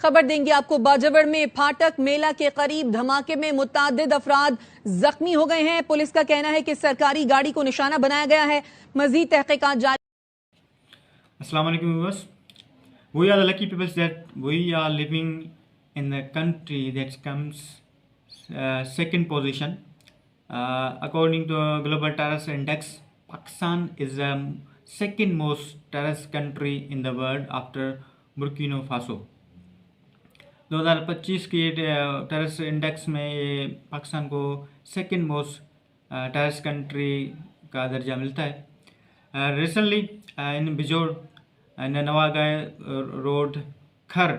खबर देंगे आपको। बाजवड़ में फाटक मेला के करीब धमाके में मुतअद्दिद अफराद जख्मी हो गए हैं। पुलिस का कहना है कि सरकारी गाड़ी को निशाना बनाया गया है। मजीद तहकीकात जारी। Assalamu alaikum viewers. We are the lucky people that we are living in a country that comes second position. According to Global Terrorist Index, Pakistan is the second most terrorist country in the world after Burkina Faso. 2025 की terrorist index में ये पाकिस्तान को second most terrorist country का दर्जा मिलता है। Recently in बिजोड़ नवागाय road खर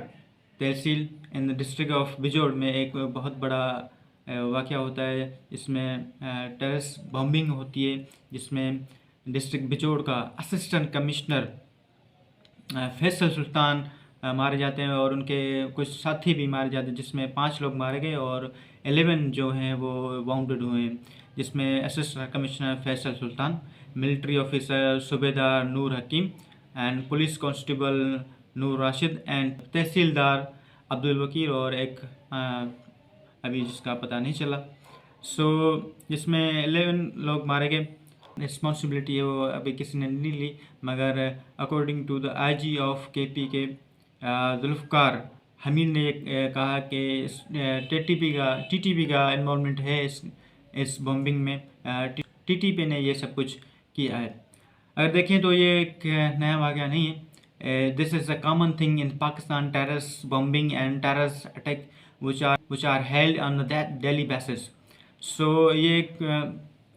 तहसील इन द डिस्ट्रिक्ट ऑफ बिजोड़ में एक बहुत बड़ा वाक़या होता है। इसमें टेररिस्ट बॉम्बिंग होती है, जिसमें डिस्ट्रिक्ट बिजोड़ का असिस्टेंट कमिश्नर फैसल सुल्तान मारे जाते हैं और उनके कुछ साथी भी मारे जाते हैं, जिसमें 5 लोग मारे गए और 11 जो हैं वो वाउंडेड हुए हैं, जिसमें assistant commissioner Faisal Sultan, military officer subedar Noor Hakeem and police constable Noor Rashid and tehsildar Abdul Wakeel और एक अभी जिसका पता नहीं चला। जिसमें 11 लोग मारे गए। रिस्पॉन्सिबिलिटी है वो अभी किसी ने नहीं ली, मगर according to the IG of KP के जुल्फ़कार हमीद ने कहा कि टीटीपी का इन्वॉल्वमेंट है इस बॉम्बिंग में। टीटीपी ने ये सब कुछ किया है। अगर देखें तो ये एक नया वाक़या नहीं है। This is a common thing in Pakistan, terrorist bombing and terrorist attack which are held on that daily basis. ये एक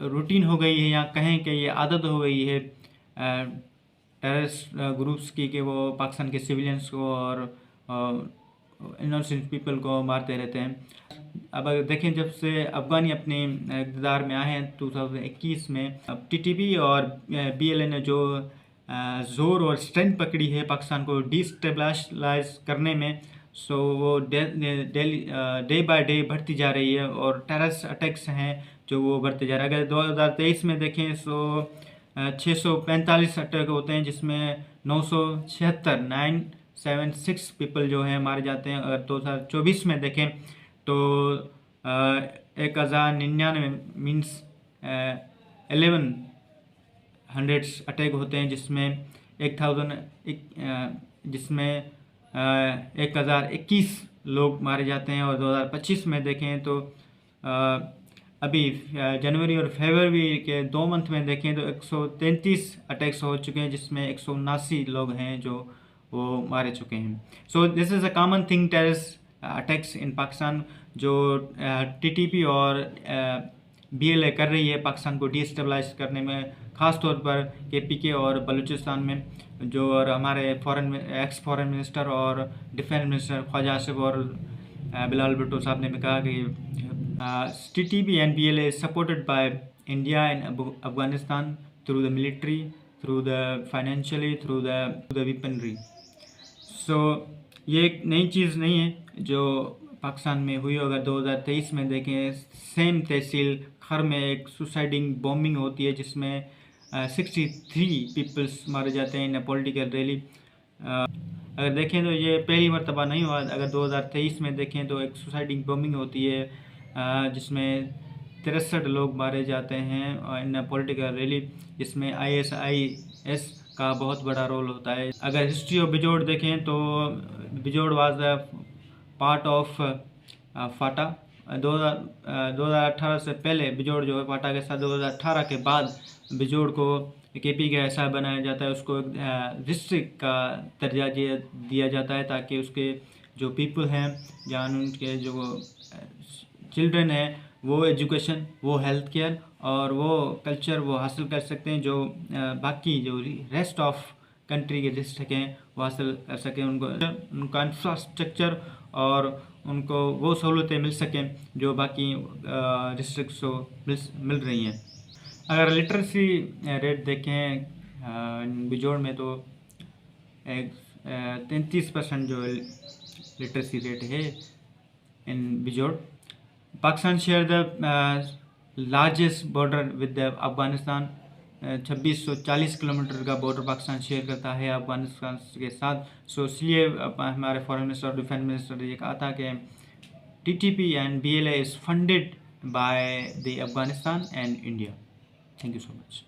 रूटीन हो गई है, या कहें कि ये आदत हो गई है टेररिस्ट ग्रुप्स की कि वो पाकिस्तान के सिविलियंस को और इनोसेंट पीपल को मारते रहते हैं। अब अगर देखें, जब से अफगानी अपने इक़्तिदार में आए हैं 2021 में, अब टीटीपी और बीएलए ने जो ज़ोर और स्ट्रेंथ पकड़ी है पाकिस्तान को डिस्टेबलाइज करने में, वो डे बाय डे बढ़ती जा रही है और टेररिस्ट अटैक्स हैं जो वो बढ़ते जा रहे हैं। अगर 2023 में देखें 645 अटैक होते हैं, जिसमें 976 पीपल जो हैं मारे जाते हैं। अगर 2024 में देखें तो 1099 मीन्स 1100 अटैक होते हैं, जिसमें 1021 लोग मारे जाते हैं। और 2025 में देखें तो अभी जनवरी और फरवरी के 2 मंथ में देखें तो 133 अटैक्स हो चुके हैं, जिसमें 179 लोग हैं जो वो मारे चुके हैं। This is a common thing, terrorist attacks in Pakistan, जो टीटीपी और बीएलए कर रही है पाकिस्तान को डिस्टेबलाइज करने में, ख़ास तौर पर केपीके और बलूचिस्तान में। जो और हमारे एक्स फॉरेन मिनिस्टर और डिफेंस मिनिस्टर ख्वाजा आसिफ और बिलाल भुट्टो साहब ने भी कहा कि TTP and BLA is supported by India and Afghanistan through the military, through the financially, through the weaponry. ये एक नई चीज़ नहीं है जो पाकिस्तान में हुई। अगर 2023 में देखें, सेम तहसील खर में एक सुसाइडिंग बॉम्बिंग होती है, जिसमें 63 पीपल्स मारे जाते हैं इन पॉलिटिकल रैली। अगर देखें तो ये पहली मरतबा नहीं हुआ। अगर 2023 में देखें तो एक सुसाइडिंग बॉम्बिंग होती है, जिसमें 63 लोग मारे जाते हैं इन पॉलिटिकल रैली, जिसमें ISIS का बहुत बड़ा रोल होता है। अगर हिस्ट्री ऑफ बिजोड़ देखें तो बिजोड़ वाज द पार्ट ऑफ फाटा। 2018 से पहले बिजोड़ जो है फाटा के साथ, 2018 के बाद बिजोड़ को केपी का हिस्सा बनाया जाता है, उसको डिस्ट्रिक्ट का दर्जा दिया जाता है, ताकि उसके जो पीपल हैं, जहाँ उनके जो चिल्ड्रन हैं, वो एजुकेशन, वो हेल्थ केयर और वो कल्चर वो हासिल कर सकते हैं, जो बाकी जो रेस्ट ऑफ कंट्री के डिस्ट्रिक्ट हैं वो हासिल कर सकें। उनका इंफ्रास्ट्रक्चर और उनको वो सहूलतें मिल सकें जो बाकी डिस्ट्रिक्ट्स को मिल रही हैं। अगर लिटरेसी रेट देखें बिजोड़ में तो 33% जो लिटरेसी रेट है इन बिजोड़। Pakistan share the largest border with Afghanistan 2640 kilometre का बॉर्डर पाकिस्तान शेयर करता है अफगानिस्तान के साथ। सो इसलिए हमारे फॉरेन मिनिस्टर और डिफेंस मिनिस्टर ने ये कहा था कि TTP and BLA is funded by the Afghanistan and India. Thank you so much.